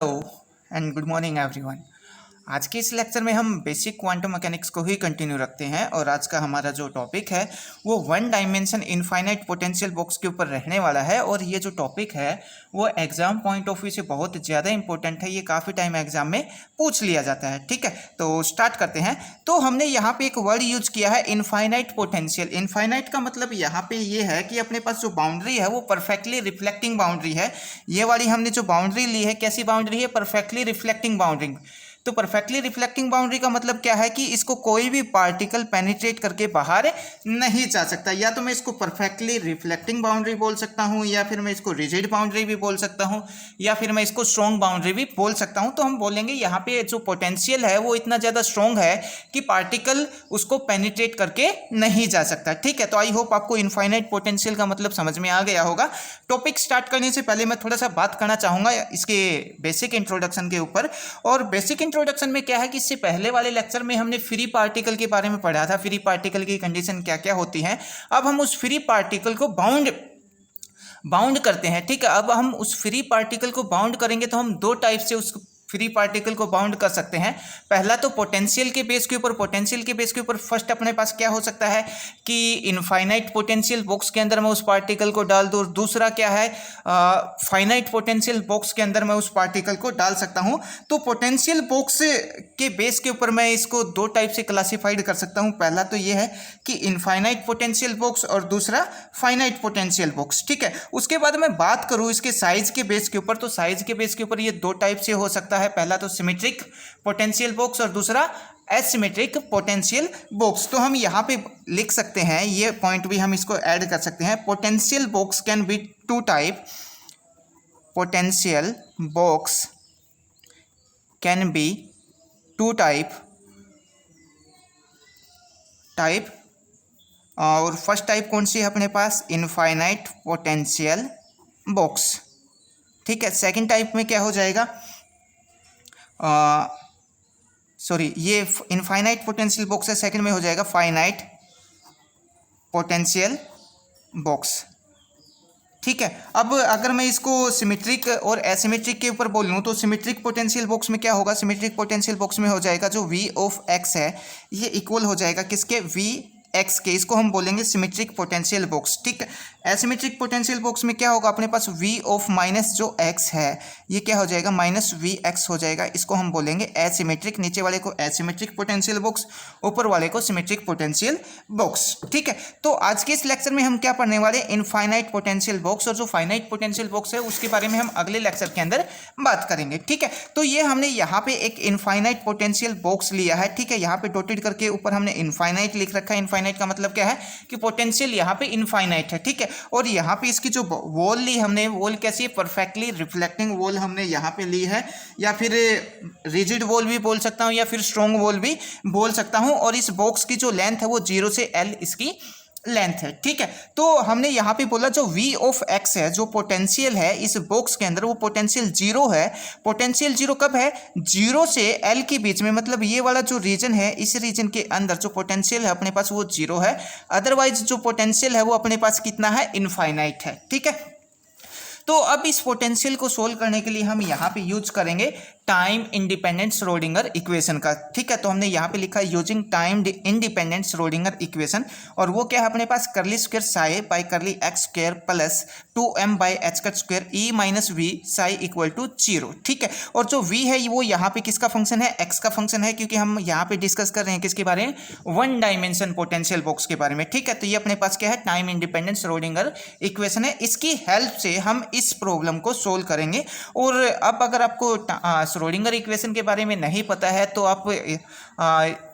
Hello and good morning everyone. आज के इस लेक्चर में हम बेसिक क्वांटम मैकेनिक्स को ही कंटिन्यू रखते हैं और आज का हमारा जो टॉपिक है वो one dimension infinite potential box के ऊपर रहने वाला है। और ये जो टॉपिक है वो एग्जाम पॉइंट ऑफ व्यू से बहुत ज़्यादा इंपॉर्टेंट है। ये काफ़ी टाइम एग्जाम में पूछ लिया जाता है। ठीक है, तो स्टार्ट करते हैं। तो हमने यहाँ पे एक वर्ड यूज किया है इनफाइनाइट पोटेंशियल। इनफाइनाइट का मतलब यहाँ पे ये है कि अपने पास जो बाउंड्री है वो परफेक्टली रिफ्लेक्टिंग बाउंड्री है। ये वाली हमने जो बाउंड्री ली है कैसी बाउंड्री है? Perfectly reflecting boundary. तो परफेक्टली रिफ्लेक्टिंग बाउंड्री का मतलब क्या है कि इसको कोई भी पार्टिकल पेनिट्रेट करके बाहर नहीं जा सकता। या तो मैं इसको परफेक्टली रिफ्लेक्टिंग बाउंड्री बोल सकता हूँ, या फिर मैं इसको रिजिड बाउंड्री भी बोल सकता हूँ, या फिर मैं इसको स्ट्रॉन्ग बाउंड्री भी बोल सकता हूँ। तो हम बोलेंगे यहाँ पे जो पोटेंशियल है वो इतना ज़्यादा स्ट्रॉन्ग है कि पार्टिकल उसको पेनिट्रेट करके नहीं जा सकता। ठीक है, तो आई होप आपको इनफाइनाइट पोटेंशियल का मतलब समझ में आ गया होगा। टॉपिक स्टार्ट करने से पहले मैं थोड़ा सा बात करना चाहूँगा इसके बेसिक इंट्रोडक्शन के ऊपर। और बेसिक इंट्रोडक्शन में क्या है कि इससे पहले वाले लेक्चर में हमने फ्री पार्टिकल के बारे में पढ़ा था। फ्री पार्टिकल की कंडीशन क्या क्या होती हैं। अब हम उस फ्री पार्टिकल को बाउंड करते हैं। ठीक है, अब हम उस फ्री पार्टिकल को बाउंड करेंगे तो हम दो टाइप से उस फ्री पार्टिकल को बाउंड कर सकते हैं। पहला तो पोटेंशियल के बेस के ऊपर। पोटेंशियल के बेस के ऊपर फर्स्ट अपने पास क्या हो सकता है कि इनफाइनाइट पोटेंशियल बॉक्स के अंदर मैं उस पार्टिकल को डाल दूँ। दूसरा क्या है, फाइनाइट पोटेंशियल बॉक्स के अंदर मैं उस पार्टिकल को डाल सकता हूँ। तो पोटेंशियल बॉक्स के बेस के ऊपर मैं इसको दो टाइप से क्लासिफाइड कर सकता हूँ। पहला तो ये है कि इनफाइनाइट पोटेंशियल बॉक्स और दूसरा फाइनाइट पोटेंशियल बॉक्स। ठीक है, उसके बाद मैं बात करूँ इसके साइज के बेस के ऊपर, तो साइज के बेस के ऊपर ये दो टाइप से हो सकता है। पहला तो सिमेट्रिक पोटेंशियल बॉक्स और दूसरा एसिमेट्रिक पोटेंशियल बॉक्स। तो हम यहाँ पे लिख सकते हैं, ये पॉइंट भी हम इसको ऐड कर सकते हैं। Potential box can be two type. Potential box can be two type और फर्स्ट टाइप कौन सी है अपने पास? Infinite potential box. ठीक है, सेकंड टाइप में क्या हो जाएगा? ये इनफाइनाइट पोटेंशियल बॉक्स है, सेकंड में हो जाएगा फाइनाइट पोटेंशियल बॉक्स। ठीक है, अब अगर मैं इसको सिमेट्रिक और एसिमेट्रिक के ऊपर बोलूँ तो सिमेट्रिक पोटेंशियल बॉक्स में क्या होगा? सिमेट्रिक पोटेंशियल बॉक्स में हो जाएगा जो V ऑफ x है ये इक्वल हो जाएगा किसके? V x के। इसको हम बोलेंगे सिमेट्रिक पोटेंशियल बॉक्स। ठीक है, एसिमेट्रिक पोटेंशियल बॉक्स में क्या होगा अपने पास? V ऑफ माइनस जो x है ये क्या हो जाएगा? माइनस Vx हो जाएगा। इसको हम बोलेंगे एसिमेट्रिक। नीचे वाले को एसिमेट्रिक पोटेंशियल बॉक्स, ऊपर वाले को सिमेट्रिक पोटेंशियल बॉक्स। ठीक है, तो आज के इस लेक्चर में हम क्या पढ़ने वाले? Infinite potential box. और जो फाइनाइट पोटेंशियल बॉक्स है उसके बारे में हम अगले लेक्चर के अंदर बात करेंगे। ठीक है, तो ये हमने यहाँ पे एक इनफाइनाइट पोटेंशियल बॉक्स लिया है। ठीक है, यहाँ पे डॉटेड करके ऊपर हमने इनफाइनाइट लिख रखा है। इनफाइनाइट का मतलब क्या है कि पोटेंशियल यहाँ पे इनफाइनाइट है। ठीक है, और यहाँ पे इसकी जो वॉल ली हमने, वॉल कैसी है? परफेक्टली रिफ्लेक्टिंग वॉल हमने यहाँ पे ली है, या फिर रिजिड वॉल भी बोल सकता हूँ, या फिर स्ट्रॉन्ग वॉल भी बोल सकता हूँ। और इस बॉक्स की जो लेंथ है वो 0 से L इसकी लेंथ है। ठीक है, तो हमने यहाँ पे बोला जो V ऑफ x है, जो पोटेंशियल है इस बॉक्स के अंदर, वो पोटेंशियल 0 है। पोटेंशियल 0 कब है? 0 से L के बीच में, मतलब ये वाला जो रीजन है इस रीजन के अंदर जो पोटेंशियल है अपने पास वो 0 है। अदरवाइज जो पोटेंशियल है वो अपने पास कितना है? इनफाइनाइट है। ठीक है, तो अब इस पोटेंशियल को सोल्व करने के लिए हम यहाँ पे यूज करेंगे टाइम इंडिपेंडेंट श्रोडिंगर इक्वेशन का। ठीक है, तो हमने यहाँ पे लिखा है using time independent Schrodinger equation. और वो क्या है अपने पास? Curly square psi by curly X square plus 2m by H cut square E minus V psi equal to 0। ठीक है, और जो v है वो यहाँ पे किसका फंक्शन है? x का फंक्शन है, क्योंकि हम यहाँ पे डिस्कस कर रहे हैं किसके बारे में? वन डायमेंशन पोटेंशियल बॉक्स के बारे में। ठीक है, तो ये अपने पास क्या है? टाइम इंडिपेंडेंट श्रोडिंगर इक्वेशन है। इसकी हेल्प से हम इस प्रॉब्लम को सोल्व करेंगे। और अब अगर आपको श्रोडिंगर इक्वेशन के बारे में नहीं पता है तो आप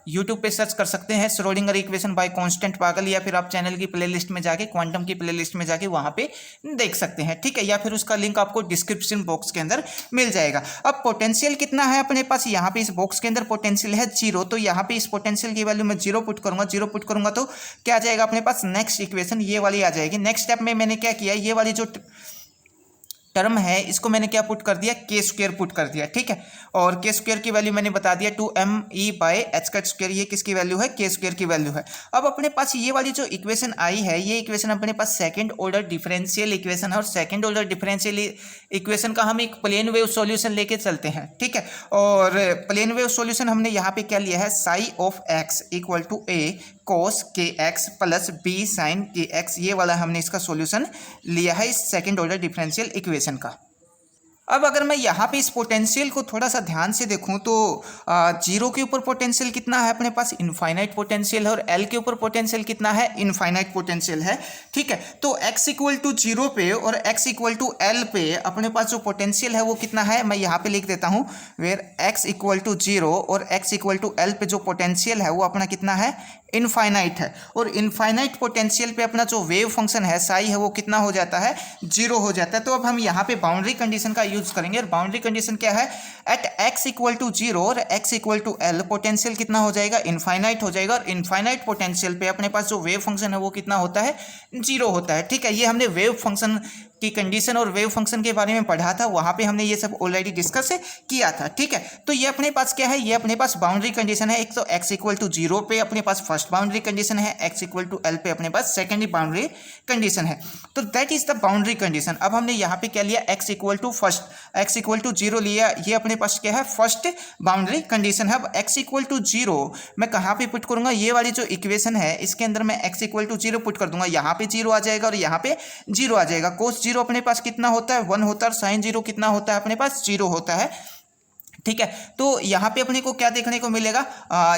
यूट्यूब पे सर्च कर सकते हैं श्रोडिंगर इक्वेशन बाय कांस्टेंट पागल, या फिर आप चैनल की प्लेलिस्ट में जाके, क्वांटम की प्लेलिस्ट में जाके वहाँ पे देख सकते हैं। ठीक है, या फिर उसका लिंक आपको डिस्क्रिप्शन बॉक्स के अंदर मिल जाएगा। अब पोटेंशियल कितना है अपने पास? यहाँ पे इस बॉक्स के अंदर पोटेंशियल है 0। तो यहाँ पे इस पोटेंशियल की वैल्यू मैं 0 पुट करूँगा। 0 पुट करूँगा तो क्या आ जाएगा अपने पास? नेक्स्ट इक्वेशन ये वाली आ जाएगी। नेक्स्ट स्टेप में मैंने क्या किया, ये वाली जो टर्म है इसको मैंने क्या पुट कर दिया, के स्क्वायर पुट कर दिया, ठीक है। और के स्क्वायर की वैल्यू मैंने बता दिया 2me/h का स्क्वायर, ये किसकी वैल्यू है, के स्क्वायर की वैल्यू है। अब अपने पास ये वाली जो इक्वेशन आई है, ये इक्वेशन अपने पास सेकंड ऑर्डर डिफरेंशियल इक्वेशन है, और सेकंड ऑर्डर डिफरेंशियल इक्वेशन का हम एक प्लेन वेव सॉल्यूशन लेके चलते हैं, ठीक है। और प्लेन वेव सॉल्यूशन हमने यहाँ पे क्या लिया है, psi of X equal to a cos kx plus b sin kx, ये वाला हमने इसका सॉल्यूशन लिया है इस सेकंड ऑर्डर डिफरेंशियल इक्वेशन का। अब अगर मैं यहाँ पे इस पोटेंशियल को थोड़ा सा ध्यान से देखूँ तो जीरो के ऊपर पोटेंशियल कितना है अपने पास, इनफाइनाइट पोटेंशियल है, और एल के ऊपर पोटेंशियल कितना है, इनफाइनाइट पोटेंशियल है, ठीक है। तो x इक्वल टू जीरो पे और x इक्वल टू एल पे अपने पास जो पोटेंशियल है वो कितना है, मैं यहाँ पे लिख देता हूँ, where x equal to zero और x इक्वल टू एल पे जो पोटेंशियल है वो अपना कितना है, इनफाइनाइट है। और इनफाइनाइट पोटेंशियल पे अपना जो वेव फंक्शन है साई है वो कितना हो जाता है, जीरो हो जाता है। तो अब हम यहाँ पे बाउंड्री कंडीशन का यूज करेंगे, और बाउंड्री कंडीशन क्या है, at x equal to zero और x equal to L potential कितना हो जाएगा, इनफाइनाइट हो जाएगा, और इनफाइनाइट पोटेंशियल पे अपने पास जो वेव फंक्शन है वो कितना होता है, जीरो होता है, ठीक है। ये हमने वेव फंक्शन की कंडीशन और वेव फंक्शन के बारे में पढ़ा था, वहाँ पे हमने ये सब ऑलरेडी डिस्कस किया था, ठीक है। तो ये अपने पास क्या है, ये अपने पास बाउंड्री कंडीशन है। एक तो x इक्वल टू जीरो पे अपने पास फर्स्ट बाउंड्री कंडीशन है, x इक्वल टू एल पे अपने पास सेकेंडरी बाउंड्री कंडीशन है, तो that is the boundary condition. अब हमने यहाँ पे क्या लिया, x equal to first, x equal to zero लिया, ये अपने पास क्या है, फर्स्ट बाउंड्री कंडीशन है। अब x इक्वल टू जीरो मैं कहाँ पे पुट करूँगा, ये वाली जो इक्वेशन है इसके अंदर मैं x equal to zero put कर दूंगा, यहाँ पे जीरो आ जाएगा और यहाँ पे जीरो आ जाएगा। कोस जीरो अपने पास कितना होता है, 1 होता है, और साइन जीरो कितना होता है अपने पास, 0 होता है, ठीक है। तो यहाँ पे अपने को क्या देखने को मिलेगा,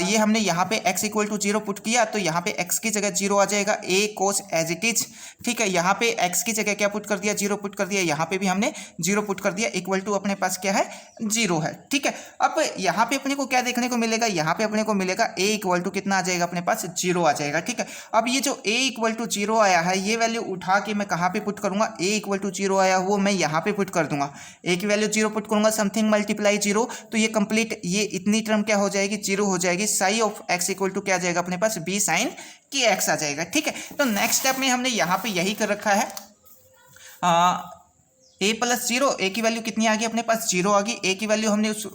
ये हमने यहाँ पे x equal to zero put किया तो यहाँ पे x की जगह जीरो आ जाएगा, a cos as it is, ठीक है। यहाँ पे x की जगह क्या पुट कर दिया, जीरो पुट कर दिया, यहाँ पे भी हमने जीरो पुट कर दिया, इक्वल टू अपने पास क्या है, जीरो है, ठीक है। अब यहाँ पे अपने को क्या देखने को मिलेगा, यहाँ पे अपने को मिलेगा a इक्वल टू कितना आ जाएगा अपने पास, जीरो आ जाएगा, ठीक है। अब ये जो a इक्वल टू जीरो आया है ये वैल्यू उठा के मैं कहाँ पे पुट करूँगा, a इक्वल टू जीरो आया वो मैं यहाँ पे पुट कर दूंगा, a की वैल्यू जीरो पुट करूँगा, समथिंग मल्टीप्लाई जीरो, तो ये कंप्लीट ये इतनी टर्म क्या हो जाएगी, जीरो हो जाएगी। Psi of x equal to क्या आ जाएगा अपने पास, b साइन के x आ जाएगा, ठीक है। तो नेक्स्ट स्टेप में हमने यहाँ पे यही कर रखा है, a प्लस जीरो, a की वैल्यू कितनी आ गई अपने पास, जीरो आ गई। a की वैल्यू हमने उस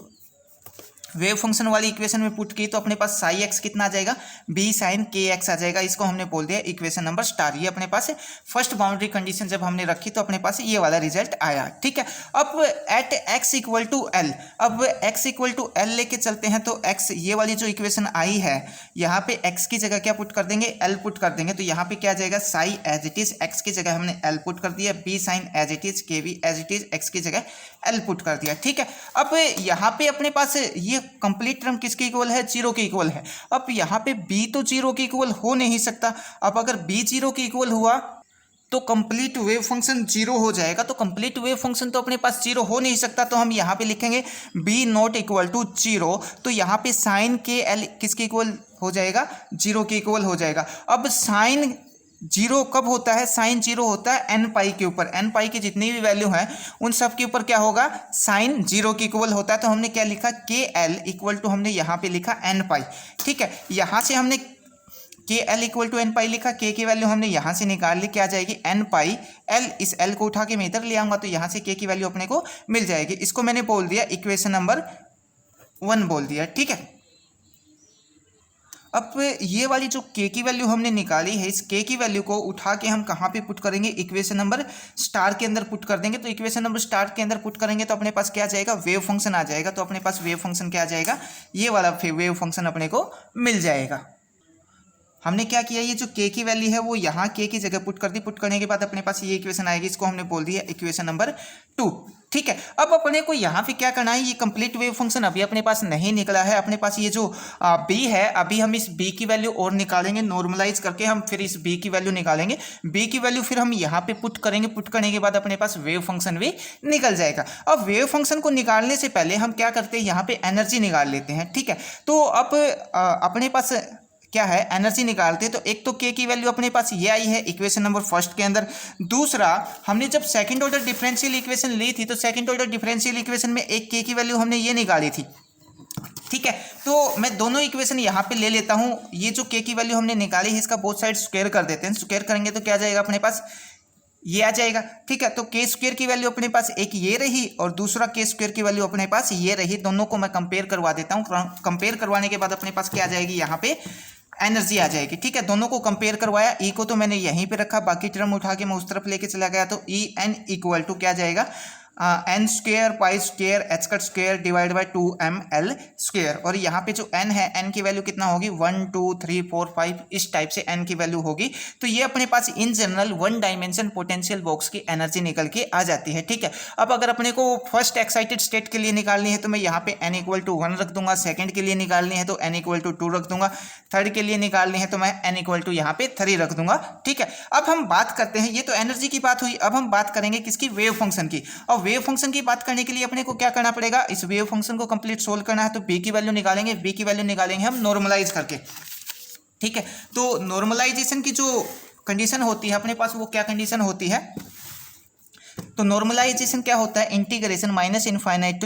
वेव फंक्शन वाली इक्वेशन में पुट की तो अपने पास साई एक्स कितना आ जाएगा, बी साइन के एक्स आ जाएगा। इसको हमने बोल दिया इक्वेशन नंबर स्टार। ये अपने पास फर्स्ट बाउंड्री कंडीशन जब हमने रखी तो अपने पास ये वाला रिजल्ट आया, ठीक है। अब at X equal to L, अब एक्स इक्वल टू एल लेके चलते हैं तो एक्स, ये वाली जो इक्वेशन आई है यहाँ पे एक्स की जगह क्या पुट कर देंगे, एल पुट कर देंगे। तो यहाँ पे क्या आ जाएगा, psi as it is, X की जगह हमने एल पुट कर दिया, B sine as it is, K B as it is, X की जगह एल पुट कर दिया, ठीक है। अब यहाँ पे अपने पास ये कंप्लीट टर्म किसके इक्वल है, जीरो के इक्वल है। अब यहाँ पे b तो जीरो के इक्वल हो नहीं सकता। अब अगर b जीरो के इक्वल हुआ तो कंप्लीट वेव फंक्शन जीरो हो जाएगा। तो कंप्लीट वेव फंक्शन तो अपने पास जीरो हो नहीं सकता, तो हम यहाँ पे लिखेंगे b not equal to zero. तो यहाँ पे साइन के एल किसके इक्वल हो जाएगा, जीरो के इक्वल हो जाएगा। अब साइन जीरो कब होता है, साइन जीरो होता है एन पाई के ऊपर, एन पाई की जितनी भी वैल्यू है उन सब के ऊपर क्या होगा, साइन जीरो के इक्वल होता है। तो हमने क्या लिखा, के एल इक्वल टू हमने यहाँ पे लिखा एन पाई, ठीक है। यहाँ से हमने के एल इक्वल टू एन पाई लिखा, के की वैल्यू हमने यहाँ से निकाल ली, क्या आ जाएगी एन पाई एल। इस एल को उठा के मैं इधर ले आऊँगा तो यहाँ से के की वैल्यू अपने को मिल जाएगी। इसको मैंने बोल दिया इक्वेशन नंबर 1 बोल दिया, ठीक है। अब ये वाली जो k की वैल्यू हमने निकाली है, इस k की वैल्यू को उठा के हम कहाँ पे पुट करेंगे, इक्वेशन नंबर स्टार के अंदर पुट कर देंगे। तो इक्वेशन नंबर स्टार के अंदर पुट करेंगे तो अपने पास क्या आ जाएगा, वेव फंक्शन आ जाएगा। तो अपने पास वेव फंक्शन क्या आ जाएगा, ये वाला वेव फंक्शन अपने को मिल जाएगा। हमने क्या किया, ये जो k की वैल्यू है वो यहाँ k की जगह पुट कर दी। पुट करने के बाद अपने पास ये इक्वेशन आएगी, इसको हमने बोल दिया इक्वेशन नंबर 2, ठीक है। अब अपने को यहाँ पे क्या करना है, ये कंप्लीट वेव फंक्शन अभी अपने पास नहीं निकला है। अपने पास ये जो b है, अभी हम इस b की वैल्यू और निकालेंगे, नॉर्मलाइज करके हम फिर इस b की वैल्यू निकालेंगे। b की वैल्यू फिर हम यहाँ पे पुट करेंगे, पुट करने के बाद अपने पास वेव फंक्शन भी निकल जाएगा। अब वेव फंक्शन को निकालने से पहले हम क्या करते हैं, यहाँ पे एनर्जी निकाल लेते हैं, ठीक है। तो अब अपने पास क्या है, एनर्जी निकालते हैं। तो एक तो k की वैल्यू अपने पास ये आई है इक्वेशन नंबर फर्स्ट के अंदर। दूसरा, हमने जब सेकंड ऑर्डर डिफरेंशियल इक्वेशन ली थी तो सेकंड ऑर्डर डिफरेंशियल इक्वेशन में एक k की वैल्यू हमने ये निकाली थी, ठीक है। तो मैं दोनों इक्वेशन यहाँ पे ले लेता हूँ। ये जो k की वैल्यू हमने निकाली है इसका बोथ साइड स्क्वायर कर देते हैं। स्क्वायर करेंगे तो क्या जाएगा अपने पास, ये आ जाएगा। ठीक है, तो के स्क्वायर की वैल्यू अपने पास एक ये रही और दूसरा के स्क्वायर की वैल्यू अपने पास ये रही। दोनों को मैं कंपेयर करवा देता हूँ। कंपेयर करवाने के बाद अपने पास क्या आ जाएगी, यहाँ पे एनर्जी आ जाएगी। ठीक है, दोनों को कंपेयर करवाया, ई को तो मैंने यहीं पे रखा, बाकी टर्म उठा के मैं उस तरफ लेके चला गया, तो ई एन इक्वल टू क्या जाएगा, N square pi square H cut square divide by 2ml square. और यहाँ पे जो एन है, एन की वैल्यू कितना होगी, 1 2 3 4 5 इस टाइप से एन की वैल्यू होगी। तो ये अपने पास in general one dimension potential box की एनर्जी निकल के आ जाती है। ठीक है, अब अगर अपने को फर्स्ट एक्साइटेड स्टेट के लिए निकालनी है तो मैं यहाँ पे एन इक्वल टू 1 रख दूंगा, सेकेंड के लिए निकालनी है तो एन इक्वल टू 2 रख दूंगा, थर्ड के लिए निकालनी है तो मैं एन इक्वल टू यहाँ पे 3 रख दूंगा। ठीक है, अब हम बात करते हैं, ये तो एनर्जी की बात हुई, अब हम बात करेंगे किसकी, वेव फंक्शन की। और वेव फंक्शन की बात करने के लिए अपने को क्या करना पड़ेगा, इस वेव फंक्शन को कंप्लीट सोल्व करना है तो बी की वैल्यू निकालेंगे, बी की वैल्यू निकालेंगे हम नॉर्मलाइज करके। ठीक है, तो नॉर्मलाइजेशन की जो कंडीशन होती है अपने पास, वो क्या कंडीशन होती है, तो नॉर्मलाइजेशन क्या होता है, integration minus infinite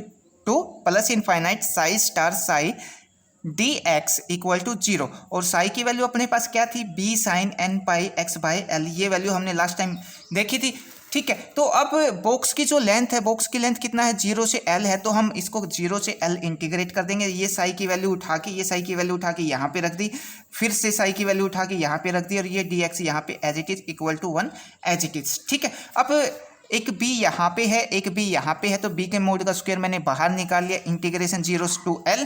to plus infinite psi star psi D X equal to 0। और साई की वैल्यू अपने पास क्या थी, B sine N pi X by L, ये वैल्यू हमने लास्ट टाइम देखी थी। ठीक है, तो अब बॉक्स की जो लेंथ है, बॉक्स की लेंथ कितना है, 0 से L है, तो हम इसको 0 से L इंटीग्रेट कर देंगे। ये साई की वैल्यू उठा के, ये साई की वैल्यू उठा के यहाँ पे रख दी, फिर से साई की वैल्यू उठा के यहाँ पे रख दी, और ये डी एक्स यहाँ पे as it is equal to 1 as it is. ठीक है, अब एक बी यहाँ पे है, एक बी यहाँ पे है, तो बी के मोड का स्क्वायर मैंने बाहर निकाल लिया, इंटीग्रेशन 0 टू L।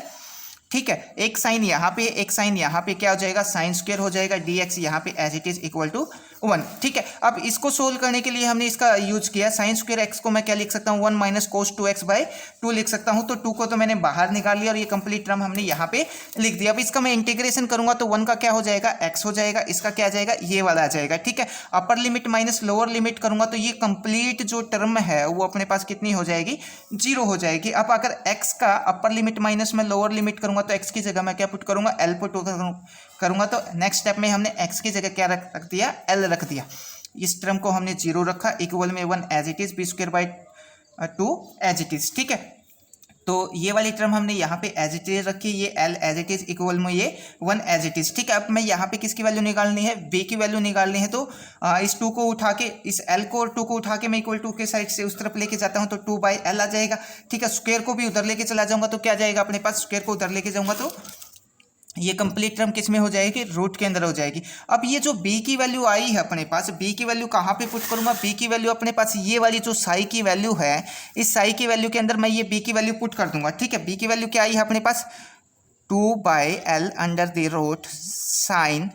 ठीक है, एक साइन यहाँ पे, एक साइन यहाँ पे, क्या हो जाएगा, साइन स्क्वायर हो जाएगा, डी एक्स यहाँ पे as it is equal to 1। ठीक है, अब इसको सोल्व करने के लिए हमने इसका यूज किया, साइन स्क्वायर एक्स को मैं क्या लिख सकता हूँ, 1 माइनस कोस 2x बाई 2 लिख सकता हूँ। तो 2 को तो मैंने बाहर निकाल लिया और ये कंप्लीट टर्म हमने यहाँ पे लिख दिया। अब इसका मैं इंटीग्रेशन करूंगा तो 1 का क्या हो जाएगा, x हो जाएगा, इसका क्या आ जाएगा, ये वाला आ जाएगा। ठीक है, upper limit minus lower limit करूंगा तो ये कंप्लीट जो टर्म है वो अपने पास कितनी हो जाएगी, 0 हो जाएगी। अब अगर x का अपर लिमिट माइनस में लोअर लिमिट करूंगा तो x की जगह मैं क्या पुट करूंगा, L पुट करूंगा। तो नेक्स्ट स्टेप में हमने x की जगह क्या रख दिया, L रख दिया। इस टर्म को हमने 0 रखा, इक्वल में 1 as it is, B square by 2 as it is. ठीक है, तो ये वाली टर्म हमने यहाँ पे एज इट इज रखी, ये L as it is equal में ये 1 एज इट इज। ठीक है, अब मैं यहाँ पे किसकी वैल्यू निकालनी है, B की वैल्यू निकालनी है। तो इस 2 को उठा के, इस L को और 2 को उठा के मैं इक्वल 2 के साइड से उस तरफ लेके जाता हूँ तो 2 बाई L आ जाएगा। ठीक है, स्क्वायर को भी उधर लेके चला जाऊँगा तो क्या जाएगा अपने पास, स्क्वायर को उधर लेके जाऊँगा तो ये कंप्लीट टर्म किस में हो जाएगी, रूट के अंदर हो जाएगी। अब ये जो b की वैल्यू आई है अपने पास, b की वैल्यू कहाँ पे पुट करूंगा, b की वैल्यू अपने पास ये वाली जो साई की वैल्यू है, इस साई की वैल्यू के अंदर मैं ये b की वैल्यू पुट कर दूंगा। ठीक है, b की वैल्यू क्या आई है अपने पास, 2 by L under the root sine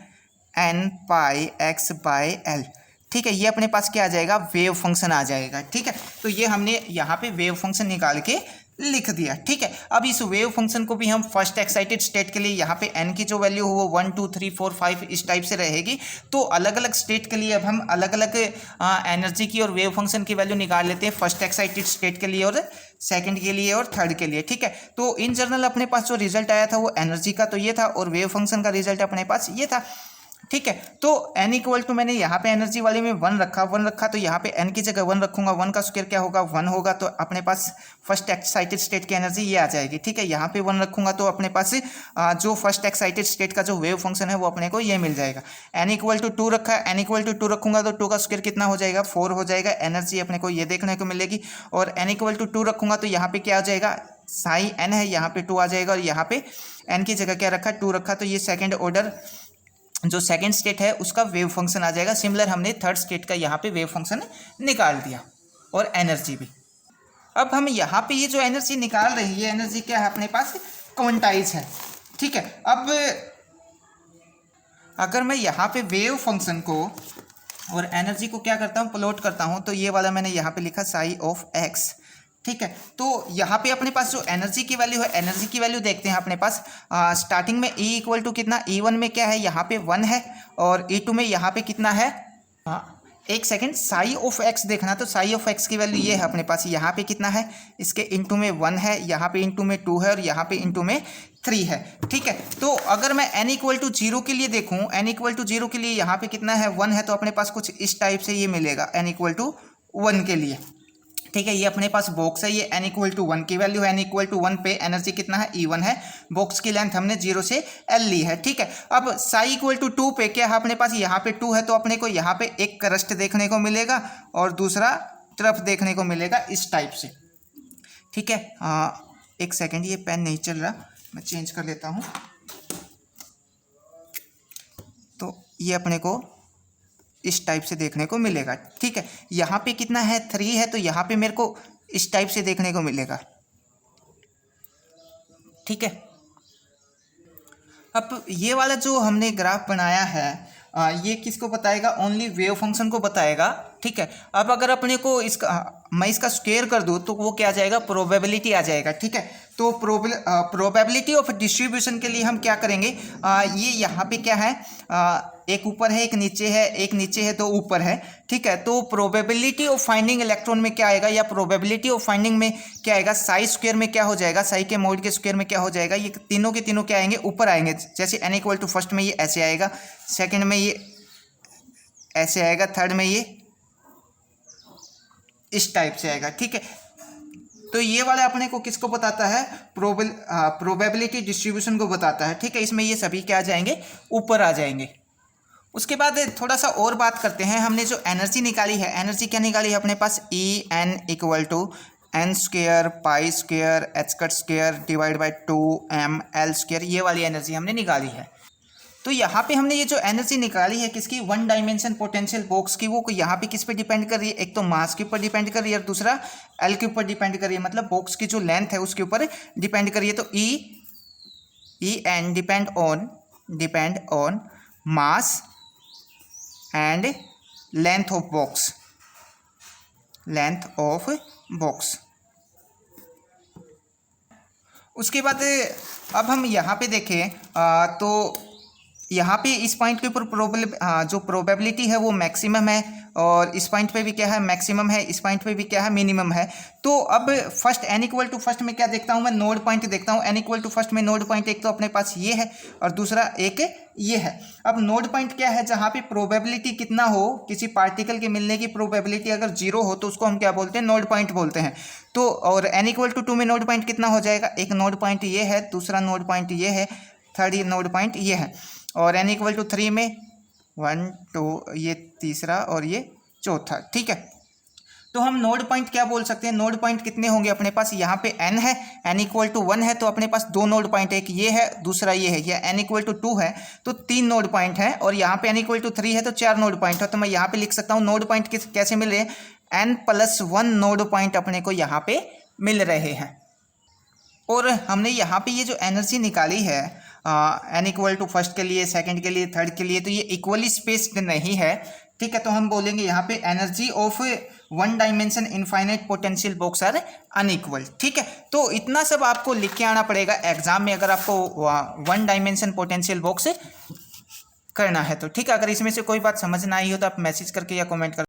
N pi X by L. ठीक है, ये अपने पास क्या आ जाएगा, वेव फंक्शन आ जाएगा। ठीक है, तो ये हमने यहाँ पे वेव फंक्शन निकाल के लिख दिया। ठीक है, अब इस वेव फंक्शन को भी हम फर्स्ट एक्साइटेड स्टेट के लिए यहाँ पे n की जो वैल्यू हो वो 1 2 3 4 5 इस टाइप से रहेगी। तो अलग अलग स्टेट के लिए अब हम अलग अलग एनर्जी की और वेव फंक्शन की वैल्यू निकाल लेते हैं, फर्स्ट एक्साइटेड स्टेट के लिए और सेकंड के लिए और थर्ड के लिए। ठीक है, तो इन जनरल अपने पास जो रिजल्ट आया था वो एनर्जी का तो ये था, और वेव फंक्शन का रिजल्ट अपने पास ये था। ठीक है, तो n इक्वल टू मैंने यहाँ पे एनर्जी वाले में 1 रखा, तो यहाँ पे n की जगह 1 रखूंगा, 1 का स्क्वायर क्या होगा, 1 होगा, तो अपने पास फर्स्ट एक्साइटेड स्टेट की एनर्जी ये आ जाएगी। ठीक है, यहाँ पे 1 रखूंगा तो अपने पास जो फर्स्ट एक्साइटेड स्टेट का जो वेव फंक्शन है वो अपने को ये मिल जाएगा। n इक्वल टू 2 रखा है, n इक्वल टू 2 रखूंगा तो 2 का स्क्वायर कितना हो जाएगा, 4 हो जाएगा। एनर्जी अपने को ये देखने को मिलेगी। और n इक्वल टू 2 रखूंगा तो यहाँ पे क्या हो जाएगा, साई n है, यहाँ पे 2 आ जाएगा, और यहाँ पे n की जगह क्या रखा, 2 रखा, तो ये सेकेंड ऑर्डर जो सेकंड स्टेट है उसका वेव फंक्शन आ जाएगा। सिमिलर हमने थर्ड स्टेट का यहाँ पे वेव फंक्शन निकाल दिया, और एनर्जी भी। अब हम यहाँ पे ये जो एनर्जी निकाल रही है, एनर्जी क्या है अपने पास, क्वांटाइज है। ठीक है, अब अगर मैं यहाँ पे वेव फंक्शन को और एनर्जी को क्या करता हूँ, प्लॉट करता हूँ, तो ये वाला मैंने यहाँ पे लिखा साई ऑफ एक्स। ठीक है, तो यहाँ पे अपने पास जो एनर्जी की वैल्यू है, एनर्जी की वैल्यू देखते हैं अपने पास। स्टार्टिंग में E इक्वल टू कितना, E1 में क्या है, यहाँ पे 1 है, और E2 में यहाँ पे कितना है, एक सेकेंड, साई ऑफ एक्स देखना, तो साई ऑफ एक्स की वैल्यू ये है अपने पास, यहाँ पे कितना है, इसके इंटू में 1 है, यहाँ पे इंटू में 2 है, और यहाँ पे इंटू में 3 है। ठीक है, तो अगर मैं n इक्वल टू 0 के लिए देखूँ, n इक्वल टू 0 के लिए यहाँ पे कितना है, 1 है, तो अपने पास कुछ इस टाइप से ये मिलेगा n इक्वल टू 1 के लिए। ठीक है। ये अपने पास बॉक्स है, ये n=1 की वैल्यू है, n=1 पे एनर्जी कितना है, E1 है। बॉक्स की लेंथ हमने 0 से L ली है, ठीक है। अब ψ=2 पे क्या है अपने पास, यहाँ पे 2 है तो अपने को यहाँ पे एक क्रस्ट देखने को मिलेगा और दूसरा तरफ देखने को मिलेगा इस टाइप से, ठीक है। एक सेकेंड, ये पेन नहीं चल रहा, मैं चेंज कर लेता हूँ। तो ये अपने को इस टाइप से देखने को मिलेगा, ठीक है। यहाँ पे कितना है, 3 है, तो यहाँ पे मेरे को इस टाइप से देखने को मिलेगा, ठीक है। अब ये वाला जो हमने ग्राफ बनाया है ये किसको बताएगा, ओनली वेव फंक्शन को बताएगा, ठीक है। अब अगर अपने को मैं इसका स्क्वायर कर दूँ तो वो क्या आ जाएगा, प्रोबेबिलिटी आ जाएगा, ठीक है। तो प्रोबेबिलिटी ऑफ डिस्ट्रीब्यूशन के लिए हम क्या करेंगे, ये यहाँ पे क्या है, एक ऊपर है, एक नीचे है तो ऊपर है, ठीक है। तो प्रोबेबिलिटी ऑफ फाइंडिंग इलेक्ट्रॉन में क्या आएगा, या प्रोबेबिलिटी ऑफ फाइंडिंग में क्या आएगा, साई स्क्वायर में क्या हो जाएगा, साई के मोड के स्क्वायर में क्या हो जाएगा, ये तीनों के तीनों क्या आएंगे, ऊपर आएंगे। जैसे n= फर्स्ट में ये ऐसे आएगा, सेकंड में ये ऐसे आएगा, थर्ड में ये इस टाइप से आएगा, ठीक है। तो ये वाला अपने को किसको बताता है, प्रोबेबिलिटी डिस्ट्रीब्यूशन को बताता है, ठीक है। इसमें ये सभी क्या आ जाएंगे, ऊपर आ जाएंगे। उसके बाद थोड़ा सा और बात करते हैं, हमने जो एनर्जी निकाली है, एनर्जी क्या निकाली है अपने पास, En=n² π² h² / 2m L², ये वाली एनर्जी हमने निकाली है। तो यहाँ पे हमने ये जो एनर्जी निकाली है किसकी, 1 डायमेंशन पोटेंशियल बॉक्स की, वो यहाँ पे किस पे डिपेंड कर रही है, एक तो मास के ऊपर डिपेंड कर रही है और दूसरा एल के ऊपर डिपेंड कर रही है, मतलब बॉक्स की जो लेंथ है उसके ऊपर डिपेंड कर रही है। तो En depend on mass and length of box. उसके बाद अब हम यहाँ पे देखें तो यहाँ पे इस पॉइंट के ऊपर जो प्रोबेबिलिटी है वो मैक्सिमम है, और इस पॉइंट पे भी क्या है, मैक्सिमम है, इस पॉइंट पे भी क्या है, मिनिमम है। तो अब फर्स्ट n=फर्स्ट में क्या देखता हूँ मैं, नोड पॉइंट देखता हूँ। n=फर्स्ट में नोड पॉइंट एक तो अपने पास ये है और दूसरा एक ये है। अब नोड पॉइंट क्या है, जहाँ पे प्रोबेबिलिटी कितना हो, किसी पार्टिकल के मिलने की प्रोबेबिलिटी अगर 0 हो तो उसको हम क्या बोलते हैं, नोड पॉइंट बोलते हैं। तो और n=2 में नोड पॉइंट कितना हो जाएगा, एक नोड पॉइंट ये है, दूसरा नोड पॉइंट ये है, थर्ड नोड पॉइंट ये है। और n=3 में 1 2 ये तीसरा और ये चौथा, ठीक है। तो हम नोड पॉइंट क्या बोल सकते हैं, नोड पॉइंट कितने होंगे अपने पास, यहाँ पे n है, n=1 है तो अपने पास 2 नोड पॉइंट, एक ये है दूसरा ये है। या n=2 है तो 3 नोड पॉइंट है, और यहाँ पे n=3 है तो 4 नोड पॉइंट है। तो मैं यहाँ पे लिख सकता हूँ नोड पॉइंट कैसे मिल रहे हैं, n+1 नोड पॉइंट अपने को यहाँ पे मिल रहे हैं। और हमने यहाँ पे ये जो एनर्जी निकाली है n=फर्स्ट के लिए, सेकंड के लिए, थर्ड के लिए, तो ये इक्वली स्पेस्ड नहीं है, ठीक है। तो हम बोलेंगे यहाँ पे energy of 1 dimension infinite potential box are unequal, ठीक है। तो इतना सब आपको लिख के आना पड़ेगा एग्जाम में अगर आपको 1 डायमेंशन पोटेंशियल बॉक्स करना है तो, ठीक है। अगर इसमें से कोई बात समझ ना आई हो तो आप मैसेज करके या कमेंट कर